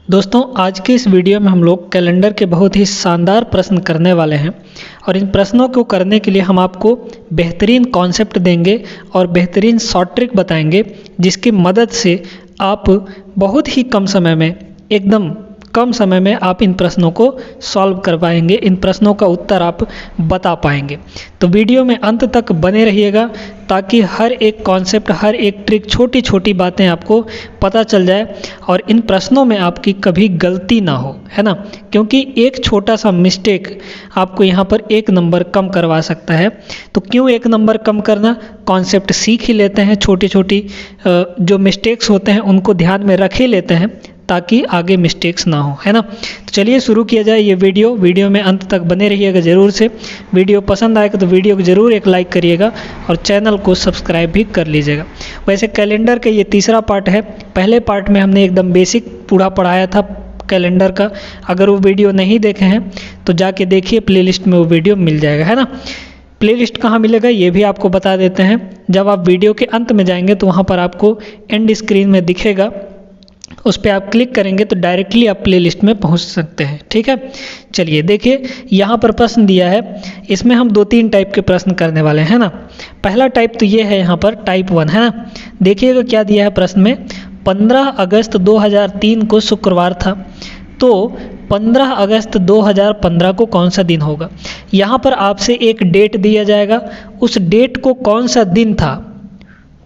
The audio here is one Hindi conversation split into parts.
दोस्तों आज के इस वीडियो में हम लोग कैलेंडर के बहुत ही शानदार प्रश्न करने वाले हैं और इन प्रश्नों को करने के लिए हम आपको बेहतरीन कॉन्सेप्ट देंगे और बेहतरीन शॉर्ट ट्रिक बताएंगे जिसकी मदद से आप बहुत ही कम समय में एकदम कम समय में आप इन प्रश्नों को सॉल्व कर पाएंगे, इन प्रश्नों का उत्तर आप बता पाएंगे। तो वीडियो में अंत तक बने रहिएगा ताकि हर एक कॉन्सेप्ट, हर एक ट्रिक, छोटी छोटी बातें आपको पता चल जाए और इन प्रश्नों में आपकी कभी गलती ना हो, है ना। क्योंकि एक छोटा सा मिस्टेक आपको यहाँ पर 1 नंबर कम करवा सकता है। तो क्यों 1 नंबर कम करना, कॉन्सेप्ट सीख ही लेते हैं, छोटी छोटी जो मिस्टेक्स होते हैं उनको ध्यान में रख ही लेते हैं ताकि आगे मिस्टेक्स ना हो, है ना। तो चलिए शुरू किया जाए ये वीडियो में अंत तक बने रहिएगा ज़रूर से। वीडियो पसंद आएगा तो वीडियो को ज़रूर एक लाइक करिएगा और चैनल को सब्सक्राइब भी कर लीजिएगा। वैसे कैलेंडर का ये तीसरा पार्ट है। पहले पार्ट में हमने एकदम बेसिक पूरा पढ़ाया था कैलेंडर का। अगर वो वीडियो नहीं देखे हैं तो जाके देखिए, प्लेलिस्ट में वो वीडियो मिल जाएगा, है ना। प्लेलिस्ट कहाँ मिलेगा ये भी आपको बता देते हैं। जब आप वीडियो के अंत में जाएंगे तो वहाँ पर आपको एंड स्क्रीन में दिखेगा, उस पर आप क्लिक करेंगे तो डायरेक्टली आप प्लेलिस्ट में पहुंच सकते हैं, ठीक है। चलिए देखिए, यहाँ पर प्रश्न दिया है, इसमें हम 2-3 टाइप के प्रश्न करने वाले हैं ना। पहला टाइप तो ये है यहाँ पर टाइप 1, है ना। देखिएगा क्या दिया है प्रश्न में। 15 अगस्त 2003 को शुक्रवार था, तो 15 अगस्त 2015 को कौन सा दिन होगा। यहाँ पर आपसे एक डेट दिया जाएगा, उस डेट को कौन सा दिन था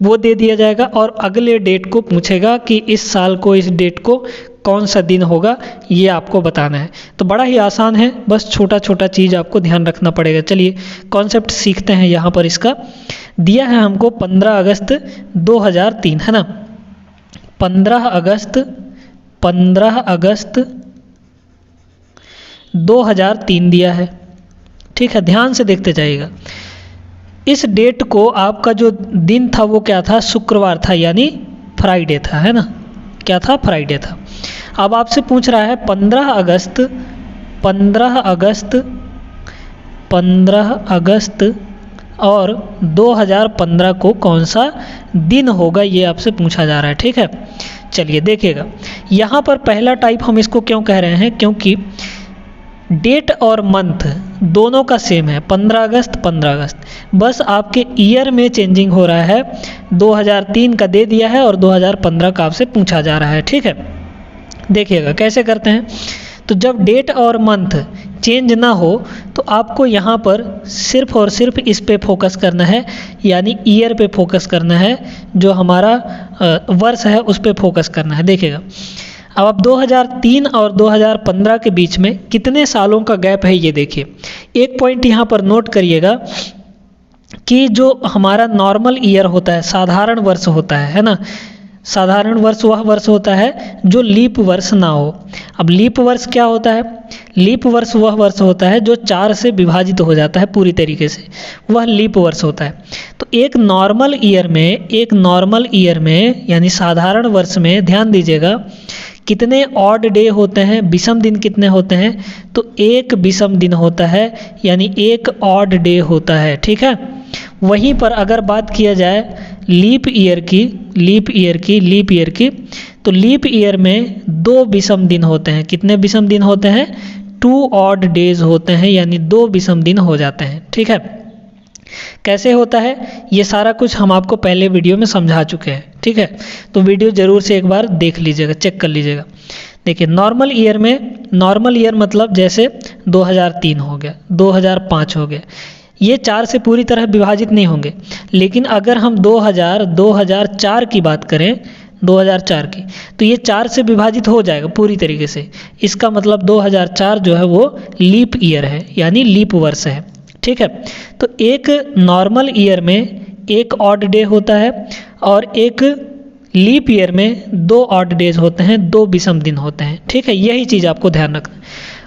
वो दे दिया जाएगा और अगले डेट को पूछेगा कि इस साल को इस डेट को कौन सा दिन होगा, ये आपको बताना है। तो बड़ा ही आसान है, बस छोटा छोटा चीज़ आपको ध्यान रखना पड़ेगा। चलिए कॉन्सेप्ट सीखते हैं। यहाँ पर इसका दिया है हमको 15 अगस्त 2003, है ना। 15 अगस्त 2003 दिया है, ठीक है। ध्यान से देखते जाइएगा। इस डेट को आपका जो दिन था वो क्या था, शुक्रवार था, यानी फ्राइडे था, है ना। क्या था, फ्राइडे था। अब आपसे पूछ रहा है 15 अगस्त और 2015 को कौन सा दिन होगा, ये आपसे पूछा जा रहा है, ठीक है। चलिए देखिएगा, यहाँ पर पहला टाइप हम इसको क्यों कह रहे हैं, क्योंकि डेट और मंथ दोनों का सेम है, 15 अगस्त, बस आपके ईयर में चेंजिंग हो रहा है। 2003 का दे दिया है और 2015 का आपसे पूछा जा रहा है, ठीक है। देखिएगा कैसे करते हैं। तो जब डेट और मंथ चेंज ना हो तो आपको यहाँ पर सिर्फ और सिर्फ इस पे फोकस करना है, यानी ईयर पे फोकस करना है, जो हमारा वर्ष है उस पे फोकस करना है। देखिएगा अब आप 2003 और 2015 के बीच में कितने सालों का गैप है ये देखिए। एक पॉइंट यहाँ पर नोट करिएगा कि जो हमारा नॉर्मल ईयर होता है, साधारण वर्ष होता है ना। साधारण वर्ष वह वर्ष होता है जो लीप वर्ष ना हो। अब लीप वर्ष क्या होता है, लीप वर्ष वह वर्ष होता है जो 4 से विभाजित हो जाता है पूरी तरीके से, वह लीप वर्ष होता है। तो एक नॉर्मल ईयर में यानी साधारण वर्ष में ध्यान दीजिएगा कितने ऑड डे होते हैं, विषम दिन कितने होते हैं। तो एक विषम दिन होता है, यानी एक ऑड डे होता है, ठीक है। वहीं पर अगर बात किया जाए लीप ईयर की तो लीप ईयर में 2 विषम दिन होते हैं। कितने विषम दिन होते हैं, 2 ऑड डेज होते हैं, यानी 2 विषम दिन हो जाते हैं, ठीक है। कैसे होता है ये सारा कुछ हम आपको पहले वीडियो में समझा चुके हैं, ठीक है। तो वीडियो ज़रूर से एक बार देख लीजिएगा, चेक कर लीजिएगा। देखिए नॉर्मल ईयर मतलब जैसे 2003 हो गया, 2005 हो गया, ये 4 से पूरी तरह विभाजित नहीं होंगे। लेकिन अगर हम 2004 की बात करें, 2004 की, तो ये 4 से विभाजित हो जाएगा पूरी तरीके से। इसका मतलब 2004 जो है वो लीप ईयर है, यानी लीप वर्ष है, ठीक है। तो एक नॉर्मल ईयर में एक ऑड डे होता है और एक लीप ईयर में 2 ऑड डेज होते हैं, 2 विषम दिन होते हैं, ठीक है। यही चीज़ आपको ध्यान रखना है।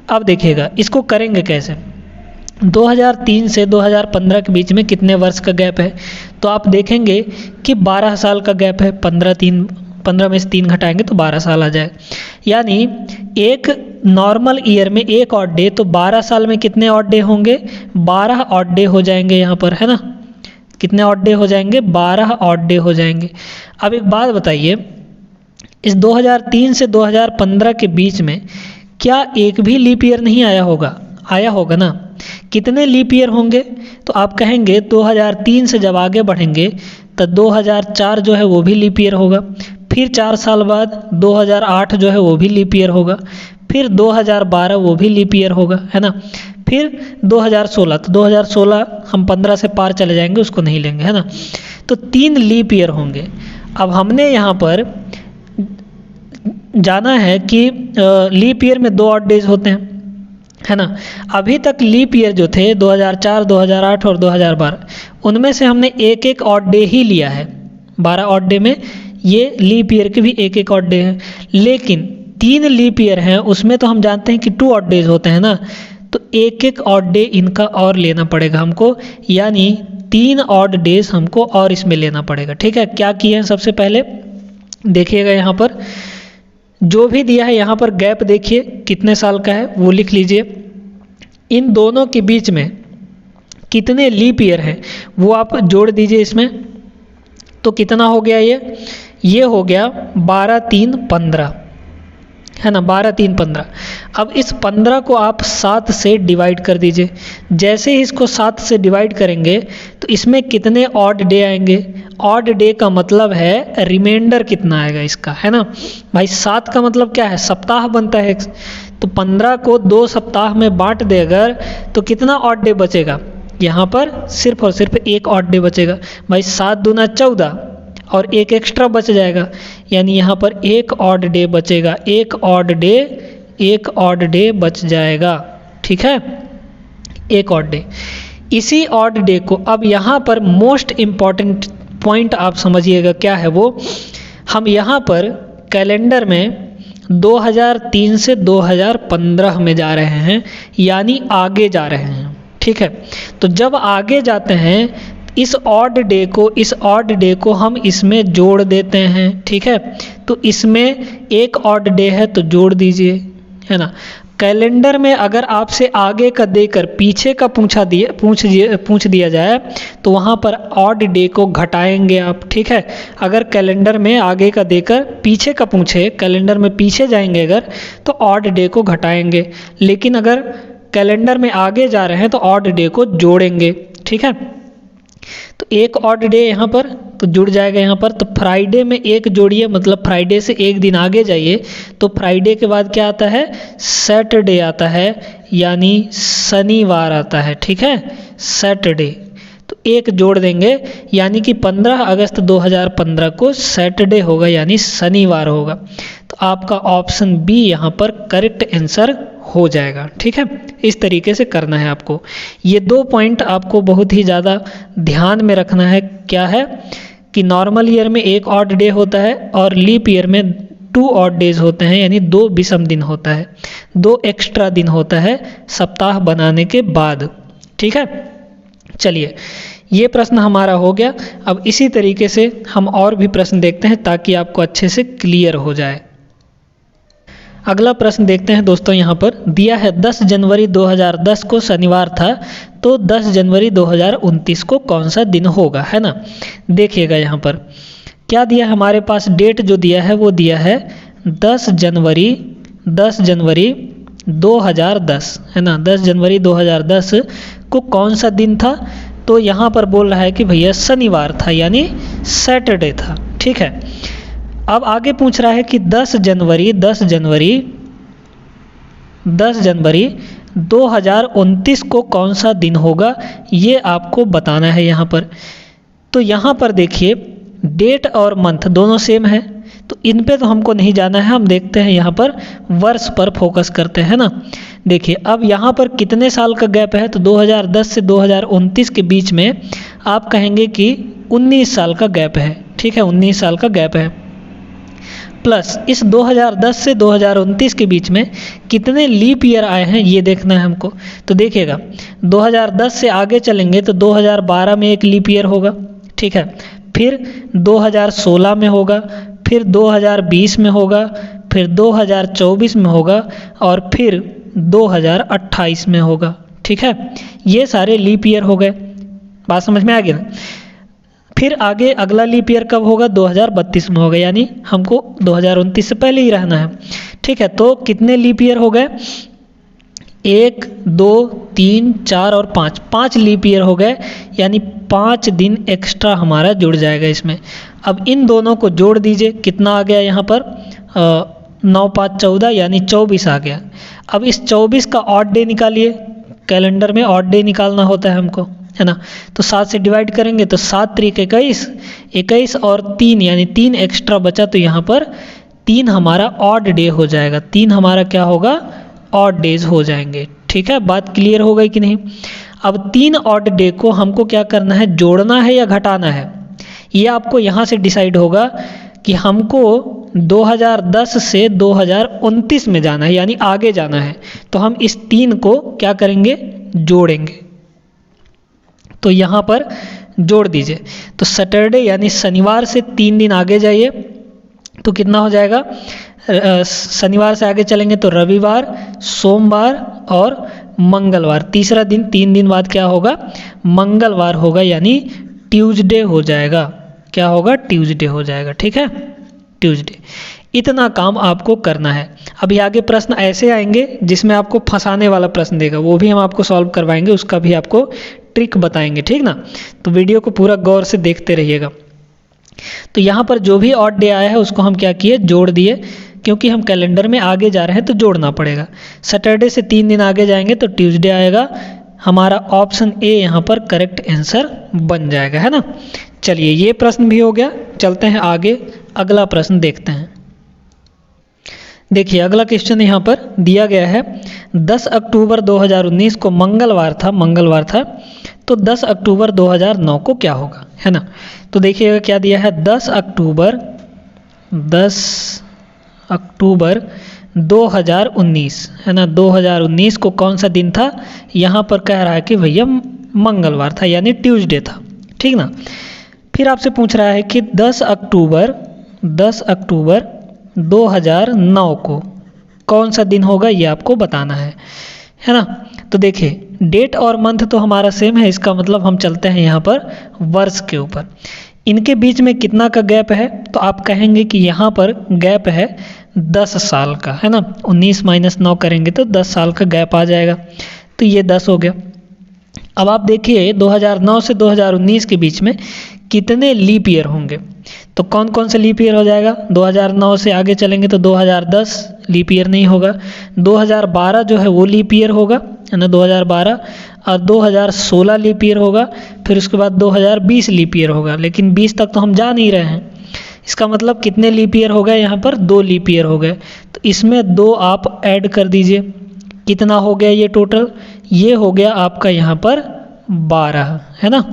अब देखिएगा इसको करेंगे कैसे। 2003 से 2015 के बीच में कितने वर्ष का गैप है, तो आप देखेंगे कि 12 साल का गैप है। 15 में से 3 घटाएंगे तो 12 साल आ जाए, यानी एक नॉर्मल ईयर में एक ऑड डे, तो 12 साल में कितने ऑड डे होंगे, 12 ऑड डे हो जाएंगे यहाँ पर, है ना। कितने ऑड डे हो जाएंगे, 12 ऑड डे हो जाएंगे। अब एक बात बताइए, इस 2003 से 2015 के बीच में क्या एक भी लीप ईयर नहीं आया होगा? आया होगा ना। कितने लीप ईयर होंगे? तो आप कहेंगे 2003 से जब आगे बढ़ेंगे तो 2004 जो है वो भी लीप ईयर होगा, फिर 4 साल बाद 2008 जो है वो भी लीप ईयर होगा, फिर 2012 वो भी लीप ईयर होगा, है ना। फिर 2016, तो 2016 हम 15 से पार चले जाएंगे, उसको नहीं लेंगे, है ना। तो 3 लीप ईयर होंगे। अब हमने यहाँ पर जाना है कि लीप ईयर में 2 ऑड डेज होते हैं, है ना। अभी तक लीप ईयर जो थे 2004, 2008 और 2012, उनमें से हमने एक एक ऑड डे ही लिया है। 12 ऑड डे में ये लीप ईयर के भी एक एक ऑड डे हैं, लेकिन 3 लीप ईयर हैं उसमें तो हम जानते हैं कि 2 ऑड डेज होते हैं ना, तो एक एक ऑड डे इनका और लेना पड़ेगा हमको, यानी 3 ऑड डेज हमको और इसमें लेना पड़ेगा। ठीक है, क्या किए हैं सबसे पहले देखिएगा, यहाँ पर जो भी दिया है यहाँ पर गैप देखिए कितने साल का है वो लिख लीजिए। इन दोनों के बीच में कितने लीप ईयर हैं वो आप जोड़ दीजिए इसमें, तो कितना हो गया ये हो गया 12 3 15, है ना, 12 3 15। अब इस 15 को आप 7 से डिवाइड कर दीजिए। जैसे ही इसको 7 से डिवाइड करेंगे तो इसमें कितने ऑड डे आएंगे? ऑड डे का मतलब है रिमाइंडर कितना आएगा इसका, है ना भाई। 7 का मतलब क्या है? सप्ताह बनता है। तो 15 को 2 सप्ताह में बांट दे अगर, तो कितना ऑड डे बचेगा? यहाँ पर सिर्फ और सिर्फ एक ऑड डे बचेगा भाई। 7 दूना 14 और एक एक्स्ट्रा बच जाएगा, यानी यहाँ पर एक ऑड डे बचेगा, एक ऑड डे बच जाएगा। ठीक है, एक ऑड डे। इसी ऑड डे को अब यहाँ पर मोस्ट इम्पॉर्टेंट पॉइंट आप समझिएगा क्या है वो। हम यहाँ पर कैलेंडर में 2003 से 2015 में जा रहे हैं, यानी आगे जा रहे हैं। ठीक है, तो जब आगे जाते हैं इस ऑड डे को हम इसमें जोड़ देते हैं। ठीक है, तो इसमें एक ऑड डे है तो जोड़ दीजिए, है ना। कैलेंडर में अगर आपसे आगे का देकर पीछे का पूछ दिया जाए तो वहाँ पर ऑड डे को घटाएंगे आप। ठीक है, अगर कैलेंडर में आगे का देकर पीछे का पूछे, कैलेंडर में पीछे जाएंगे अगर, तो ऑड डे को घटाएंगे, लेकिन अगर कैलेंडर में आगे जा रहे हैं तो ऑड डे को जोड़ेंगे। ठीक है, तो एक ऑड डे यहाँ पर तो जुड़ जाएगा यहाँ पर। तो फ्राइडे में एक जोड़िए, मतलब फ्राइडे से एक दिन आगे जाइए, तो फ्राइडे के बाद क्या आता है? सैटरडे आता है, यानी शनिवार आता है। ठीक है, सैटरडे, तो एक जोड़ देंगे, यानी कि 15 अगस्त 2015 को सैटरडे होगा, यानी शनिवार होगा। तो आपका ऑप्शन बी यहाँ पर करेक्ट आंसर हो जाएगा। ठीक है, इस तरीके से करना है आपको। ये 2 पॉइंट आपको बहुत ही ज़्यादा ध्यान में रखना है। क्या है कि नॉर्मल ईयर में एक ऑड डे होता है और लीप ईयर में 2 ऑड डेज होते हैं, यानी 2 विषम दिन होता है, 2 एक्स्ट्रा दिन होता है सप्ताह बनाने के बाद। ठीक है, चलिए ये प्रश्न हमारा हो गया। अब इसी तरीके से हम और भी प्रश्न देखते हैं ताकि आपको अच्छे से क्लियर हो जाए। अगला प्रश्न देखते हैं दोस्तों। यहाँ पर दिया है 10 जनवरी 2010 को शनिवार था, तो 10 जनवरी 2029 को कौन सा दिन होगा, है ना। देखिएगा यहाँ पर क्या दिया है हमारे पास, डेट जो दिया है वो दिया है 10 जनवरी 2010, है ना। 10 जनवरी 2010 को कौन सा दिन था? तो यहाँ पर बोल रहा है कि भैया शनिवार था, यानी सैटरडे था। ठीक है, अब आगे पूछ रहा है कि 10 जनवरी 2029 को कौन सा दिन होगा, ये आपको बताना है यहाँ पर। तो यहाँ पर देखिए डेट और मंथ दोनों सेम है, तो इन पे तो हमको नहीं जाना है, हम देखते हैं यहाँ पर वर्ष पर फोकस करते हैं ना। देखिए अब यहाँ पर कितने साल का गैप है, तो 2010 से 2029 के बीच में आप कहेंगे कि 19 साल का गैप है। ठीक है, 19 साल का गैप है, प्लस इस 2010 से 2029 के बीच में कितने लीप ईयर आए हैं ये देखना है हमको। तो देखिएगा 2010 से आगे चलेंगे तो 2012 में एक लीप ईयर होगा। ठीक है, फिर 2016 में होगा, फिर 2020 में होगा, फिर 2024 में होगा और फिर 2028 में होगा। ठीक है, ये सारे लीप ईयर हो गए, बात समझ में आ गई ना। फिर आगे अगला लीप ईयर कब होगा? 2032 में होगा, यानी हमको 2029 से पहले ही रहना है। ठीक है, तो कितने लीप ईयर हो गए? 1, 2, 3, 4 और 5, 5 लीप ईयर हो गए, यानी 5 दिन एक्स्ट्रा हमारा जुड़ जाएगा इसमें। अब इन दोनों को जोड़ दीजिए, कितना आ गया यहाँ पर? 9, 5, 14 यानी 24 आ गया। अब इस 24 का ऑड डे निकालिए, कैलेंडर में ऑड डे निकालना होता है हमको, है ना। तो 7 से डिवाइड करेंगे तो 7 त्रिक 21, 21 और 3 यानी 3 एक्स्ट्रा बचा, तो यहाँ पर 3 हमारा ऑड डे हो जाएगा। 3 हमारा क्या होगा? ऑड डेज हो जाएंगे। ठीक है, बात क्लियर हो गई कि नहीं? अब 3 ऑड डे को हमको क्या करना है? जोड़ना है या घटाना है? ये आपको यहाँ से डिसाइड होगा कि हमको 2010 से 2029 में जाना है, यानी आगे जाना है। तो हम इस 3 को क्या करेंगे? जोड़ेंगे। तो यहाँ पर जोड़ दीजिए। तो सैटरडे यानी शनिवार से 3 दिन आगे जाइए, तो कितना हो जाएगा? शनिवार से आगे चलेंगे तो रविवार, सोमवार और मंगलवार। तीसरा दिन 3 दिन बाद क्या होगा? मंगलवार होगा, यानी ट्यूसडे हो जाएगा। क्या होगा? ट्यूसडे हो जाएगा। ठीक है, ट्यूसडे। इतना काम आपको करना है। अभी आगे प्रश्न ऐसे आएंगे जिसमें आपको फंसाने वाला प्रश्न देगा, वो भी हम आपको सॉल्व करवाएंगे, उसका भी आपको ट्रिक बताएंगे। ठीक ना, तो वीडियो को पूरा गौर से देखते रहिएगा। तो यहाँ पर जो भी ऑड डे आया है उसको हम क्या किए? जोड़ दिए, क्योंकि हम कैलेंडर में आगे जा रहे हैं तो जोड़ना पड़ेगा। सैटरडे से 3 दिन आगे जाएंगे तो ट्यूसडे आएगा। हमारा ऑप्शन ए यहाँ पर करेक्ट आंसर बन जाएगा, है ना। चलिए, ये प्रश्न भी हो गया। चलते हैं आगे, अगला प्रश्न देखते हैं। देखिए, अगला क्वेश्चन यहाँ पर दिया गया है। 10 अक्टूबर 2019 को मंगलवार था, तो 10 अक्टूबर 2009 को क्या होगा, है ना। तो देखिएगा क्या दिया है। 10 अक्टूबर 2019, है ना। 2019 को कौन सा दिन था? यहाँ पर कह रहा है कि भैया मंगलवार था, यानी ट्यूसडे था। ठीक ना। फिर आपसे पूछ रहा है कि 10 अक्टूबर 2009 को कौन सा दिन होगा, ये आपको बताना है ना। तो देखिए, डेट और मंथ तो हमारा सेम है, इसका मतलब हम चलते हैं यहाँ पर वर्ष के ऊपर। इनके बीच में कितना का गैप है? तो आप कहेंगे कि यहाँ पर गैप है 10 साल का, है ना। 19 - 9 करेंगे तो 10 साल का गैप आ जाएगा, तो ये 10 हो गया। अब आप देखिए 2009 से 2019 के बीच में कितने लीप ईयर होंगे? तो कौन कौन से लीप ईयर हो जाएगा? 2009 से आगे चलेंगे तो 2010 लीप ईयर नहीं होगा। 2012 जो है वो लीप ईयर होगा, है ना, 2012। और 2016 लीप ईयर होगा। फिर उसके बाद 2020 लीप ईयर होगा, लेकिन 20 तक तो हम जा नहीं रहे हैं। इसका मतलब कितने लीप ईयर हो गए? यहाँ पर 2 लीप ईयर हो गए। तो इसमें 2 आप ऐड कर दीजिए, कितना हो गया ये टोटल? ये हो गया आपका यहाँ पर 12, है ना।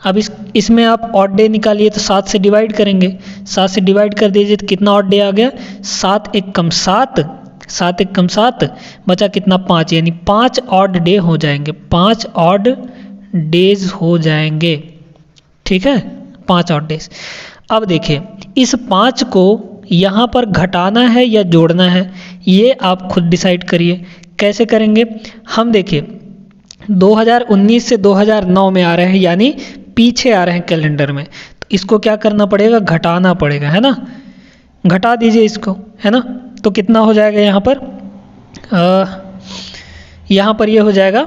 अब इसमें आप ऑड डे निकालिए, तो 7 से डिवाइड करेंगे। 7 से डिवाइड कर दीजिए तो कितना ऑड डे आ गया? 7 × 7, 7 × 7 बचा कितना? 5, यानी 5 ऑड डे हो जाएंगे। 5 ऑड डेज हो जाएंगे। ठीक है, 5 ऑड डेज। अब देखिए, इस 5 को यहाँ पर घटाना है या जोड़ना है, ये आप खुद डिसाइड करिए। कैसे करेंगे? हम देखिए 2019 से 2009 में आ रहे हैं, यानी पीछे आ रहे हैं कैलेंडर में, तो इसको क्या करना पड़ेगा? घटाना पड़ेगा, है ना। घटा दीजिए इसको, है ना। तो कितना हो जाएगा यहाँ पर? यहाँ पर ये हो जाएगा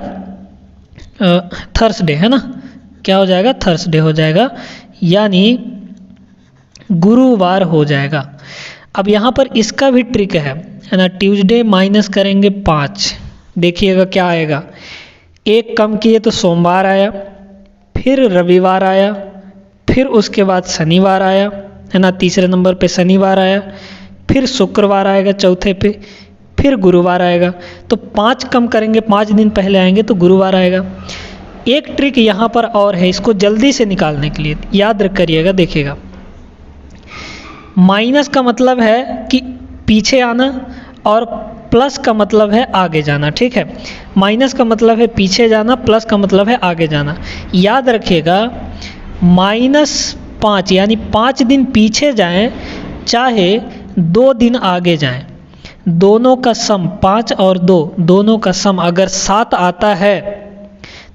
थर्सडे, है ना। क्या हो जाएगा? थर्सडे हो जाएगा, यानी गुरुवार हो जाएगा। अब यहाँ पर इसका भी ट्रिक है ना। ट्यूसडे माइनस करेंगे 5, देखिएगा क्या आएगा। 1 कम किए तो सोमवार आया, फिर रविवार आया, फिर उसके बाद शनिवार आया, है ना। तीसरे नंबर पे शनिवार आया, फिर शुक्रवार आएगा चौथे पे, फिर गुरुवार आएगा। तो 5 कम करेंगे, 5 दिन पहले आएंगे तो गुरुवार आएगा। एक ट्रिक यहाँ पर और है, इसको जल्दी से निकालने के लिए याद करिएगा। देखिएगा, माइनस का मतलब है कि पीछे आना और प्लस का मतलब है आगे जाना। ठीक है, माइनस का मतलब है पीछे जाना, प्लस का मतलब है आगे जाना। याद रखिएगा, -5 यानी 5 दिन पीछे जाएं चाहे 2 दिन आगे जाएं, दोनों का सम 5 और 2 दोनों का सम अगर 7 आता है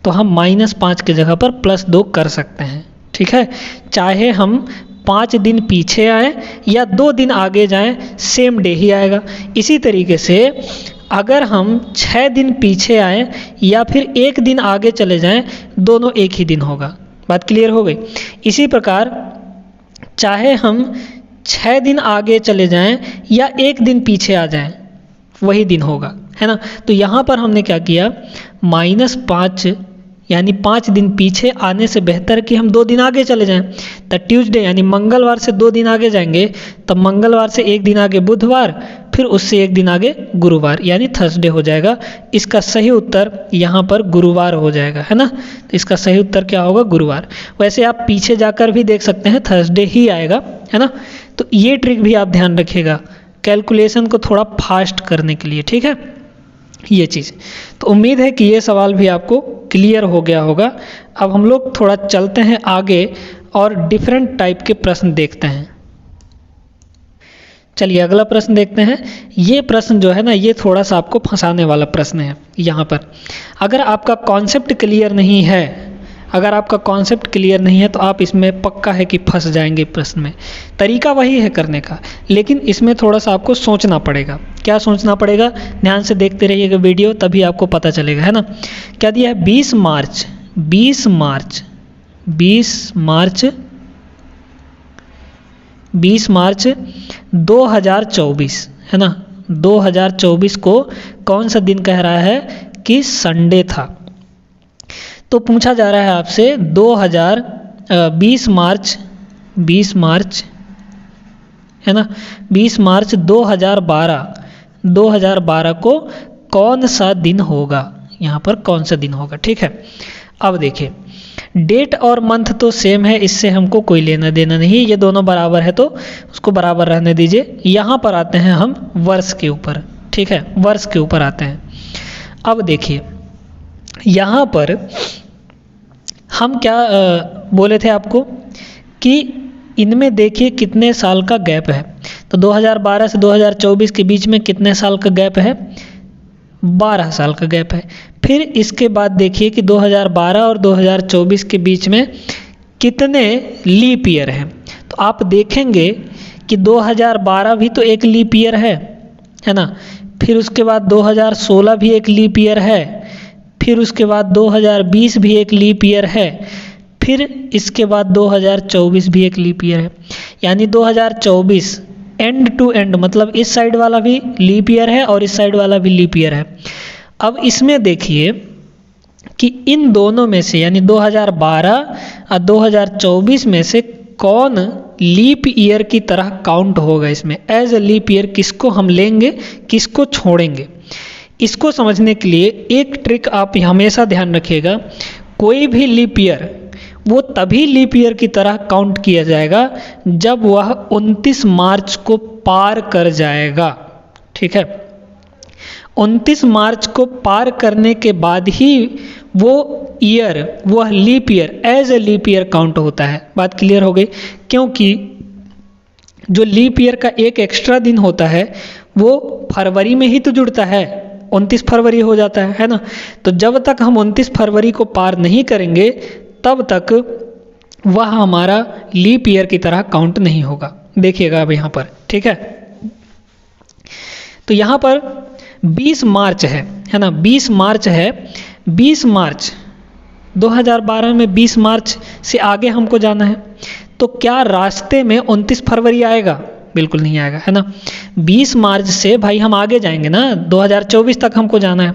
तो हम -5 की जगह पर +2 कर सकते हैं। ठीक है, चाहे हम 5 दिन पीछे आए या 2 दिन आगे जाएं, सेम डे ही आएगा। इसी तरीके से अगर हम 6 दिन पीछे आए या फिर 1 दिन आगे चले जाएं, दोनों एक ही दिन होगा। बात क्लियर हो गई। इसी प्रकार चाहे हम 6 दिन आगे चले जाएं या 1 दिन पीछे आ जाएं, वही दिन होगा, है ना। तो यहाँ पर हमने क्या किया, -5 यानी 5 दिन पीछे आने से बेहतर कि हम 2 दिन आगे चले जाएं। तो ट्यूसडे यानी मंगलवार से 2 दिन आगे जाएंगे, तब मंगलवार से 1 दिन आगे बुधवार, फिर उससे 1 दिन आगे गुरुवार यानी थर्सडे हो जाएगा। इसका सही उत्तर यहाँ पर गुरुवार हो जाएगा, है ना। तो इसका सही उत्तर क्या होगा, गुरुवार। वैसे आप पीछे जाकर भी देख सकते हैं, थर्सडे ही आएगा, है ना। तो ये ट्रिक भी आप ध्यान रखिएगा कैलकुलेशन को थोड़ा फास्ट करने के लिए, ठीक है, ये चीज़। तो उम्मीद है कि ये सवाल भी आपको क्लियर हो गया होगा। अब हम लोग थोड़ा चलते हैं आगे और डिफरेंट टाइप के प्रश्न देखते हैं। चलिए अगला प्रश्न देखते हैं। ये प्रश्न जो है ना, ये थोड़ा सा आपको फंसाने वाला प्रश्न है। यहाँ पर अगर आपका कॉन्सेप्ट क्लियर नहीं है, तो आप इसमें पक्का है कि फंस जाएंगे प्रश्न में। तरीका वही है करने का, लेकिन इसमें थोड़ा सा आपको सोचना पड़ेगा। क्या सोचना पड़ेगा, ध्यान से देखते रहिएगा वीडियो, तभी आपको पता चलेगा, है ना। क्या दिया है, 20 मार्च 2024, है ना। 2024 को कौन सा दिन कह रहा है कि संडे था। तो पूछा जा रहा है आपसे 20 मार्च, है ना, 20 मार्च 2012 को कौन सा दिन होगा, यहाँ पर कौन सा दिन होगा, ठीक है। अब देखिए डेट और मंथ तो सेम है, इससे हमको कोई लेना देना नहीं, ये दोनों बराबर है तो उसको बराबर रहने दीजिए। यहाँ पर आते हैं हम वर्ष के ऊपर, ठीक है, वर्ष के ऊपर आते हैं। अब देखिए यहाँ पर हम क्या बोले थे आपको कि इनमें देखिए कितने साल का गैप है। तो 2012 से 2024 के बीच में कितने साल का गैप है, 12 साल का गैप है। फिर इसके बाद देखिए कि 2012 और 2024 के बीच में कितने लीप ईयर हैं। तो आप देखेंगे कि 2012 भी तो एक लीप ईयर है ना। फिर उसके बाद 2016 भी एक लीप ईयर है, फिर उसके बाद 2020 भी एक लीप ईयर है, फिर इसके बाद 2024 भी एक लीप ईयर है। यानी 2024 एंड टू एंड, मतलब इस साइड वाला भी लीप ईयर है और इस साइड वाला भी लीप ईयर है। अब इसमें देखिए कि इन दोनों में से यानी 2012 और 2024 में से कौन लीप ईयर की तरह काउंट होगा, इसमें एज अ लीप ईयर किसको हम लेंगे, किसको छोड़ेंगे। इसको समझने के लिए एक ट्रिक आप हमेशा ध्यान रखिएगा, कोई भी लीप ईयर वो तभी लीप ईयर की तरह काउंट किया जाएगा जब वह 29 मार्च को पार कर जाएगा, ठीक है। 29 मार्च को पार करने के बाद ही वो ईयर, वह leap year as a leap year count होता है। बात क्लियर हो गई, क्योंकि जो लीप ईयर का एक एक्स्ट्रा दिन होता है वो फरवरी में ही तो जुड़ता है, 29 फरवरी हो जाता है ना। तो जब तक हम 29 फरवरी को पार नहीं करेंगे तब तक वह हमारा लीप ईयर की तरह काउंट नहीं होगा। देखिएगा अब यहाँ पर, ठीक है। तो यहाँ पर 20 मार्च है ना, 20 मार्च है। 20 मार्च 2012 में 20 मार्च से आगे हमको जाना है, तो क्या रास्ते में 29 फरवरी आएगा? बिल्कुल नहीं आएगा, है ना। 20 मार्च से भाई हम आगे जाएंगे ना, 2024 तक हमको जाना है।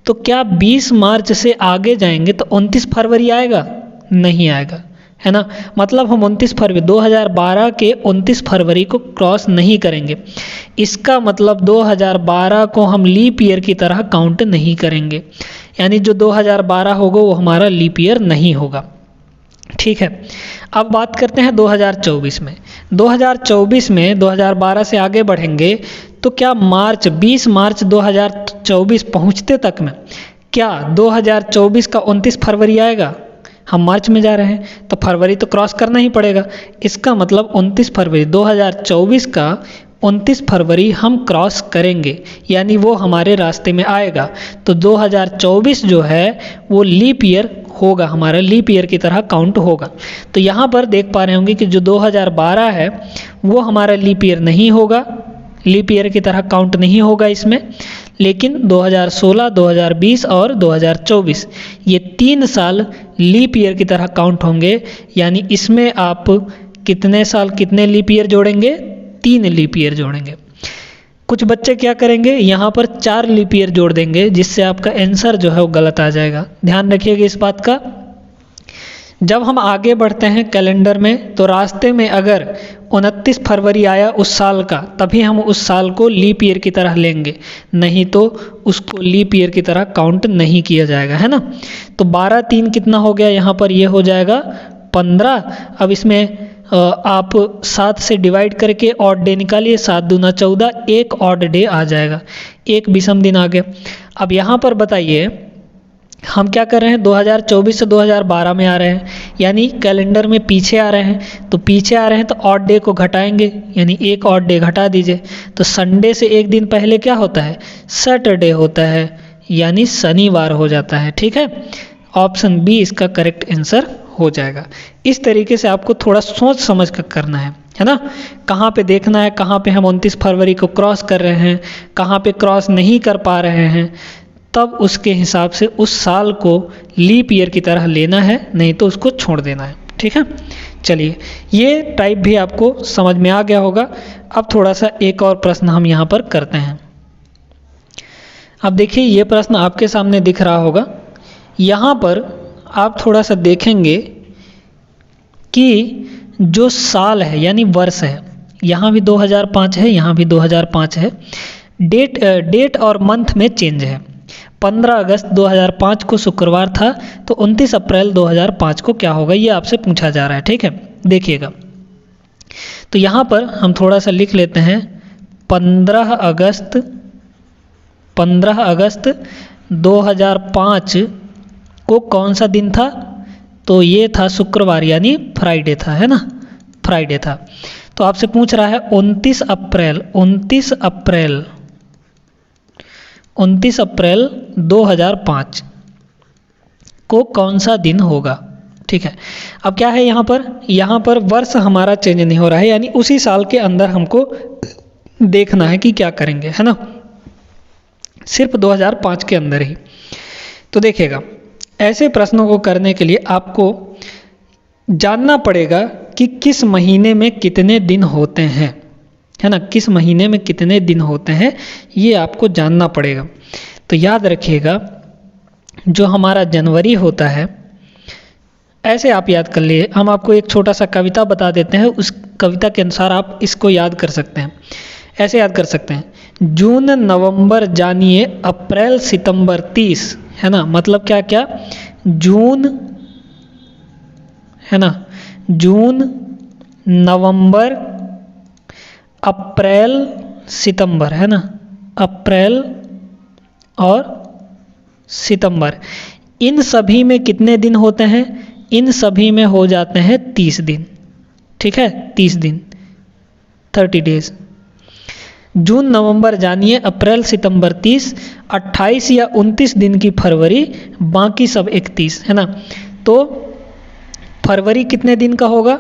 तो क्या 20 मार्च से आगे जाएंगे तो 29 फरवरी आएगा? नहीं आएगा, है ना। मतलब हम 29 फरवरी 2012 के 29 फरवरी को क्रॉस नहीं करेंगे। इसका मतलब 2012 को हम लीप ईयर की तरह काउंट नहीं करेंगे, यानी जो 2012 होगा वो हमारा लीप ईयर नहीं होगा, ठीक है। अब बात करते हैं 2024 में। 2024 में 2012 से आगे बढ़ेंगे तो क्या 20 मार्च 2024 पहुंचते तक में क्या 2024 का 29 फरवरी आएगा? हम मार्च में जा रहे हैं तो फरवरी तो क्रॉस करना ही पड़ेगा। इसका मतलब 29 फरवरी 2024 का 29 फरवरी हम क्रॉस करेंगे, यानी वो हमारे रास्ते में आएगा, तो 2024 जो है वो लीप ईयर होगा, हमारा लीप ईयर की तरह काउंट होगा। तो यहाँ पर देख पा रहे होंगे कि जो 2012 है वो हमारा लीप ईयर नहीं होगा, लीप ईयर की तरह काउंट नहीं होगा इसमें, लेकिन 2016, 2020 और 2024 ये 3 साल लीप ईयर की तरह काउंट होंगे। यानी इसमें आप कितने साल कितने लीप ईयर जोड़ेंगे? 3 लीप ईयर जोड़ेंगे। कुछ बच्चे क्या करेंगे, यहाँ पर 4 लीप ईयर जोड़ देंगे, जिससे आपका आंसर जो है वो गलत आ जाएगा। ध्यान रखिएगा इस बात का। जब हम आगे बढ़ते हैं कैलेंडर में, तो रास्ते में अगर 29 फरवरी आया उस साल का, तभी हम उस साल को लीप ईयर की तरह लेंगे, नहीं तो उसको लीप ईयर की तरह काउंट नहीं किया जाएगा, है ना। तो 12 3 कितना हो गया, यहाँ पर ये हो जाएगा 15। अब इसमें आप 7 से डिवाइड करके ऑड डे निकालिए, 7 दूना 14, एक ऑड डे आ जाएगा, एक विषम दिन आ गया। अब यहाँ पर बताइए हम क्या कर रहे हैं, 2024 से 2012 में आ रहे हैं, यानी कैलेंडर में पीछे आ रहे हैं, तो पीछे आ रहे हैं तो ऑड डे को घटाएंगे, यानी एक ऑड डे घटा दीजिए। तो संडे से एक दिन पहले क्या होता है, सैटरडे होता है, यानी शनिवार हो जाता है। ठीक है, ऑप्शन बी इसका करेक्ट आंसर हो जाएगा। इस तरीके से आपको थोड़ा सोच समझ कर करना है ना। कहाँ पे देखना है, कहाँ पे हम 29 फरवरी को क्रॉस कर रहे हैं, कहाँ पे क्रॉस नहीं कर पा रहे हैं, तब उसके हिसाब से उस साल को लीप ईयर की तरह लेना है, नहीं तो उसको छोड़ देना है। ठीक है, चलिए ये टाइप भी आपको समझ में आ गया होगा। अब थोड़ा सा एक और प्रश्न हम यहाँ पर करते हैं। अब देखिए ये प्रश्न आपके सामने दिख रहा होगा। यहाँ पर आप थोड़ा सा देखेंगे कि जो साल है यानी वर्ष है, यहाँ भी 2005 है, यहाँ भी 2005 है, डेट और मंथ में चेंज है। 15 अगस्त 2005 को शुक्रवार था, तो 29 अप्रैल 2005 को क्या होगा, ये आपसे पूछा जा रहा है। ठीक है, देखिएगा। तो यहाँ पर हम थोड़ा सा लिख लेते हैं, 15 अगस्त 2005 को कौन सा दिन था, तो ये था शुक्रवार, यानी फ्राइडे था, है ना, फ्राइडे था। तो आपसे पूछ रहा है 29 अप्रैल 2005 को कौन सा दिन होगा। ठीक है, अब क्या है यहाँ पर वर्ष हमारा चेंज नहीं हो रहा है, यानी उसी साल के अंदर हमको देखना है कि क्या करेंगे, है ना, सिर्फ 2005 के अंदर ही। तो देखिएगा, ऐसे प्रश्नों को करने के लिए आपको जानना पड़ेगा कि किस महीने में कितने दिन होते हैं, है ना, किस महीने में कितने दिन होते हैं, ये आपको जानना पड़ेगा। तो याद रखिएगा, जो हमारा जनवरी होता है, ऐसे आप याद कर लिए। हम आपको एक छोटा सा कविता बता देते हैं, उस कविता के अनुसार आप इसको याद कर सकते हैं। ऐसे याद कर सकते हैं, जून नवंबर जानिए अप्रैल सितंबर 30, है ना, मतलब क्या क्या, जून, है ना, जून नवंबर अप्रैल सितंबर, है ना, अप्रैल और सितंबर, इन सभी में कितने दिन होते हैं, इन सभी में हो जाते हैं 30 दिन। ठीक है, 30 दिन, 30 डेज। जून नवंबर जानिए अप्रैल सितंबर 30, 28 या 29 दिन की फरवरी, बाकी सब 31, है ना। तो फरवरी कितने दिन का होगा,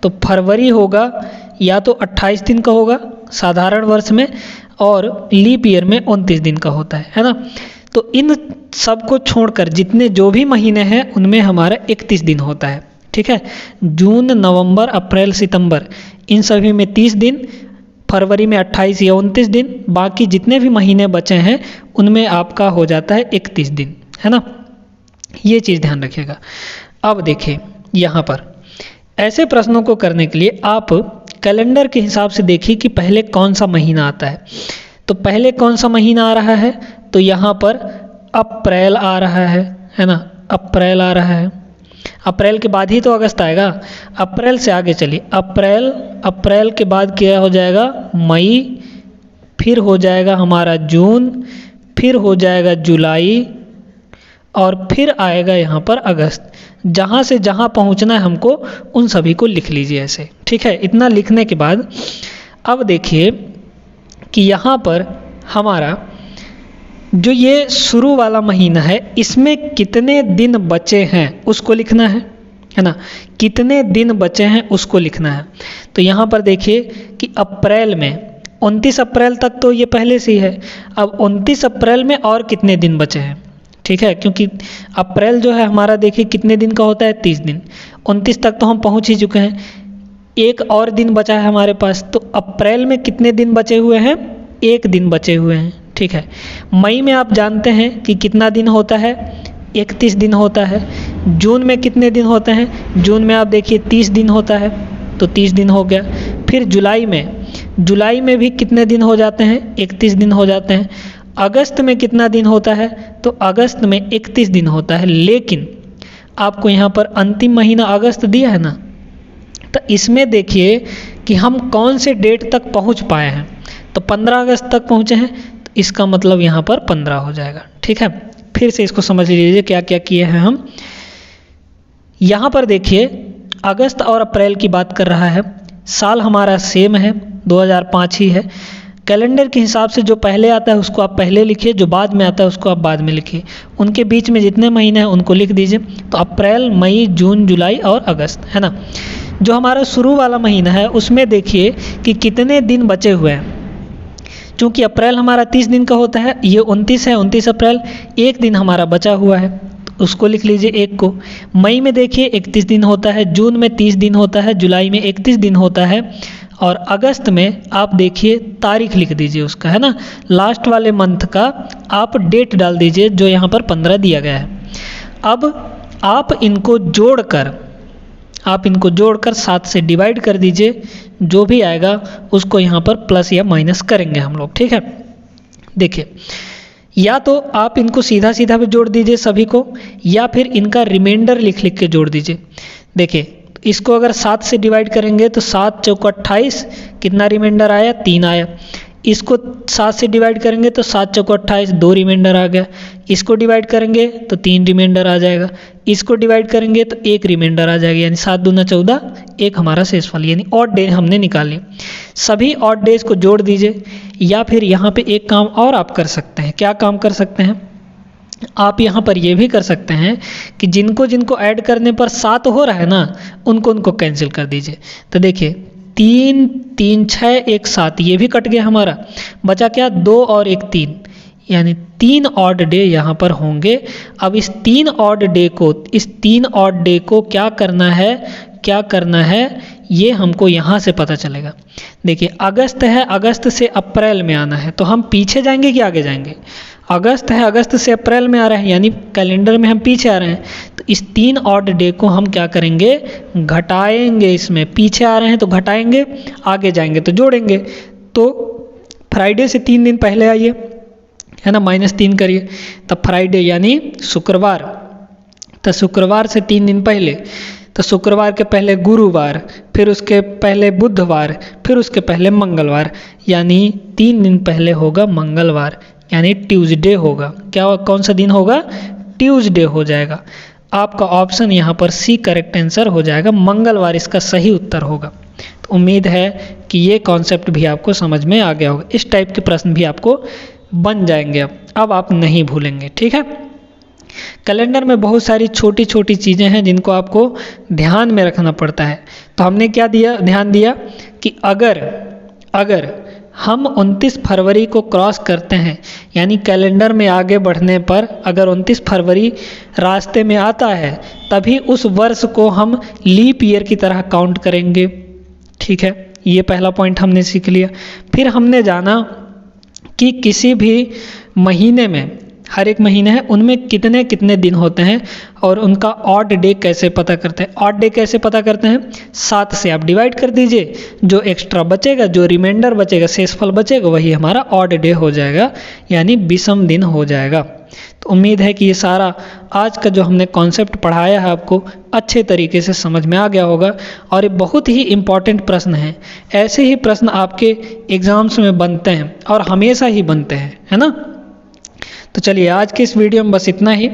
तो फरवरी होगा या तो 28 दिन का होगा साधारण वर्ष में, और लीप ईयर में 29 दिन का होता है ना। तो इन सब को छोड़कर जितने जो भी महीने हैं उनमें हमारा 31 दिन होता है। ठीक है, जून नवंबर अप्रैल सितंबर, इन सभी में 30 दिन, फरवरी में 28 या 29 दिन, बाकी जितने भी महीने बचे हैं उनमें आपका हो जाता है 31 दिन, है ना। ये चीज़ ध्यान रखिएगा। अब देखिए यहाँ पर ऐसे प्रश्नों को करने के लिए आप कैलेंडर के हिसाब से देखिए कि पहले कौन सा महीना आता है। तो पहले कौन सा महीना आ रहा है, तो यहाँ पर अप्रैल आ रहा है ना, अप्रैल आ रहा है। अप्रैल के बाद ही तो अगस्त आएगा। अप्रैल से आगे चलिए, अप्रैल के बाद क्या हो जाएगा, मई, फिर हो जाएगा हमारा जून, फिर हो जाएगा जुलाई, और फिर आएगा यहाँ पर अगस्त। जहाँ से जहाँ पहुँचना है हमको, उन सभी को लिख लीजिए ऐसे। ठीक है, इतना लिखने के बाद अब देखिए कि यहाँ पर हमारा जो ये शुरू वाला महीना है इसमें कितने दिन बचे हैं उसको लिखना है ना, कितने दिन बचे हैं उसको लिखना है। तो यहाँ पर देखिए कि अप्रैल में 29 अप्रैल तक तो ये पहले से ही है, अब 29 अप्रैल में और कितने दिन बचे हैं, ठीक है, क्योंकि अप्रैल जो है हमारा देखिए कितने दिन का होता है 30 दिन, 29 तक तो हम पहुँच ही चुके हैं, एक और दिन बचा है हमारे पास, तो अप्रैल में कितने दिन बचे हुए हैं, एक दिन बचे हुए हैं, ठीक है। मई में आप जानते हैं कि कितना दिन होता है, 31 दिन होता है। जून में कितने दिन होते हैं, जून में आप देखिए 30 दिन होता है, तो 30 दिन हो गया। फिर जुलाई में भी कितने दिन हो जाते हैं, 31 दिन हो जाते हैं। अगस्त में कितना दिन होता है, तो अगस्त में 31 दिन होता है, लेकिन आपको यहाँ पर अंतिम महीना अगस्त दिया है ना, तो इसमें देखिए कि हम कौन से डेट तक पहुँच पाए हैं, तो 15 अगस्त तक पहुँचे हैं, तो इसका मतलब यहाँ पर 15 हो जाएगा, ठीक है। फिर से इसको समझ लीजिए क्या क्या किए हैं हम। यहाँ पर देखिए अगस्त और अप्रैल की बात कर रहा है, साल हमारा सेम है 2005 ही है। कैलेंडर के हिसाब से जो पहले आता है उसको आप पहले लिखिए, जो बाद में आता है उसको आप बाद में लिखिए, उनके बीच में जितने महीने हैं उनको लिख दीजिए। तो अप्रैल, मई, जून, जुलाई और अगस्त, है ना। जो हमारा शुरू वाला महीना है उसमें देखिए कि कितने दिन बचे हुए हैं, क्योंकि अप्रैल हमारा 30 दिन का होता है, ये 29 है, 29 अप्रैल, एक दिन हमारा बचा हुआ है, तो उसको लिख लीजिए एक को। मई में देखिए 31 दिन होता है, जून में 30 दिन होता है, जुलाई में 31 दिन होता है, और अगस्त में आप देखिए तारीख लिख दीजिए उसका, है ना, लास्ट वाले मंथ का आप डेट डाल दीजिए, जो यहाँ पर 15 दिया गया है। अब आप इनको जोड़कर 7 से डिवाइड कर दीजिए, जो भी आएगा उसको यहाँ पर प्लस या माइनस करेंगे हम लोग, ठीक है। देखिए या तो आप इनको सीधा सीधा भी जोड़ दीजिए सभी को, या फिर इनका रिमाइंडर लिख लिख के जोड़ दीजिए। देखिए इसको अगर 7 से डिवाइड करेंगे तो 7 चौका 28, कितना रिमाइंडर आया, 3 आया। इसको 7 से डिवाइड करेंगे तो 7 चौका 28, 2 रिमाइंडर आ गया। इसको डिवाइड करेंगे तो 3 रिमाइंडर आ जाएगा। इसको डिवाइड करेंगे तो 1 रिमाइंडर आ जाएगा, यानी 7 दूना 14, एक हमारा शेषफल, यानी ऑड डे हमने निकाले। सभी ऑड डेज को जोड़ दीजिए, या फिर यहाँ पे एक काम और आप कर सकते हैं। क्या काम कर सकते हैं आप, यहाँ पर ये भी कर सकते हैं कि जिनको जिनको ऐड करने पर 7 हो रहा है ना, उनको कैंसिल कर दीजिए। तो देखिए 3, 3, 6, 1, 7, ये भी कट गया हमारा, बचा क्या, 2 और 1, 3, यानी 3 ऑड डे यहाँ पर होंगे। अब इस 3 ऑड डे को क्या करना है ये हमको यहाँ से पता चलेगा। देखिए अगस्त है, अगस्त से अप्रैल में आना है, तो हम पीछे जाएंगे कि आगे जाएंगे, अगस्त है, अगस्त से अप्रैल में आ रहे हैं, यानी कैलेंडर में हम पीछे आ रहे हैं, तो इस 3 ऑड डे को हम क्या करेंगे, घटाएंगे। इसमें पीछे आ रहे हैं तो घटाएंगे, आगे जाएंगे तो जोड़ेंगे। तो फ्राइडे से 3 दिन पहले आइए, है ना, -3 करिए, तब फ्राइडे यानी शुक्रवार, तो शुक्रवार से 3 दिन पहले, तो शुक्रवार के पहले गुरुवार, फिर उसके पहले बुधवार, फिर उसके पहले मंगलवार, यानी 3 दिन पहले होगा मंगलवार, यानी ट्यूसडे होगा। क्या, कौन सा दिन होगा, ट्यूसडे हो जाएगा। आपका ऑप्शन यहाँ पर सी करेक्ट आंसर हो जाएगा, मंगलवार इसका सही उत्तर होगा। तो उम्मीद है कि ये कॉन्सेप्ट भी आपको समझ में आ गया होगा। इस टाइप के प्रश्न भी आपको बन जाएंगे, अब आप नहीं भूलेंगे, ठीक है। कैलेंडर में बहुत सारी छोटी छोटी चीज़ें हैं जिनको आपको ध्यान में रखना पड़ता है। तो हमने क्या ध्यान दिया कि अगर हम 29 फरवरी को क्रॉस करते हैं, यानी कैलेंडर में आगे बढ़ने पर अगर 29 फरवरी रास्ते में आता है, तभी उस वर्ष को हम लीप ईयर की तरह काउंट करेंगे, ठीक है। ये पहला पॉइंट हमने सीख लिया। फिर हमने जाना कि किसी भी महीने में, हर एक महीने है, उनमें कितने कितने दिन होते हैं और उनका ऑड डे कैसे पता करते हैं। ऑड डे कैसे पता करते हैं, 7 से आप डिवाइड कर दीजिए, जो एक्स्ट्रा बचेगा, जो रिमाइंडर बचेगा, शेषफल बचेगा, वही हमारा ऑड डे हो जाएगा, यानी विषम दिन हो जाएगा। तो उम्मीद है कि ये सारा आज का जो हमने कॉन्सेप्ट पढ़ाया है आपको अच्छे तरीके से समझ में आ गया होगा, और ये बहुत ही इम्पॉर्टेंट प्रश्न है। ऐसे ही प्रश्न आपके एग्ज़ाम्स में बनते हैं और हमेशा ही बनते हैं, है ना। तो चलिए आज के इस वीडियो में बस इतना ही।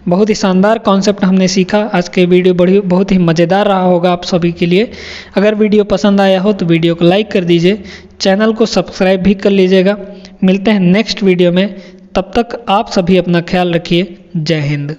बहुत ही शानदार कॉन्सेप्ट हमने सीखा। आज के वीडियो बहुत ही मज़ेदार रहा होगा आप सभी के लिए। अगर वीडियो पसंद आया हो तो वीडियो को लाइक कर दीजिए, चैनल को सब्सक्राइब भी कर लीजिएगा। मिलते हैं नेक्स्ट वीडियो में, तब तक आप सभी अपना ख्याल रखिए। जय हिंद।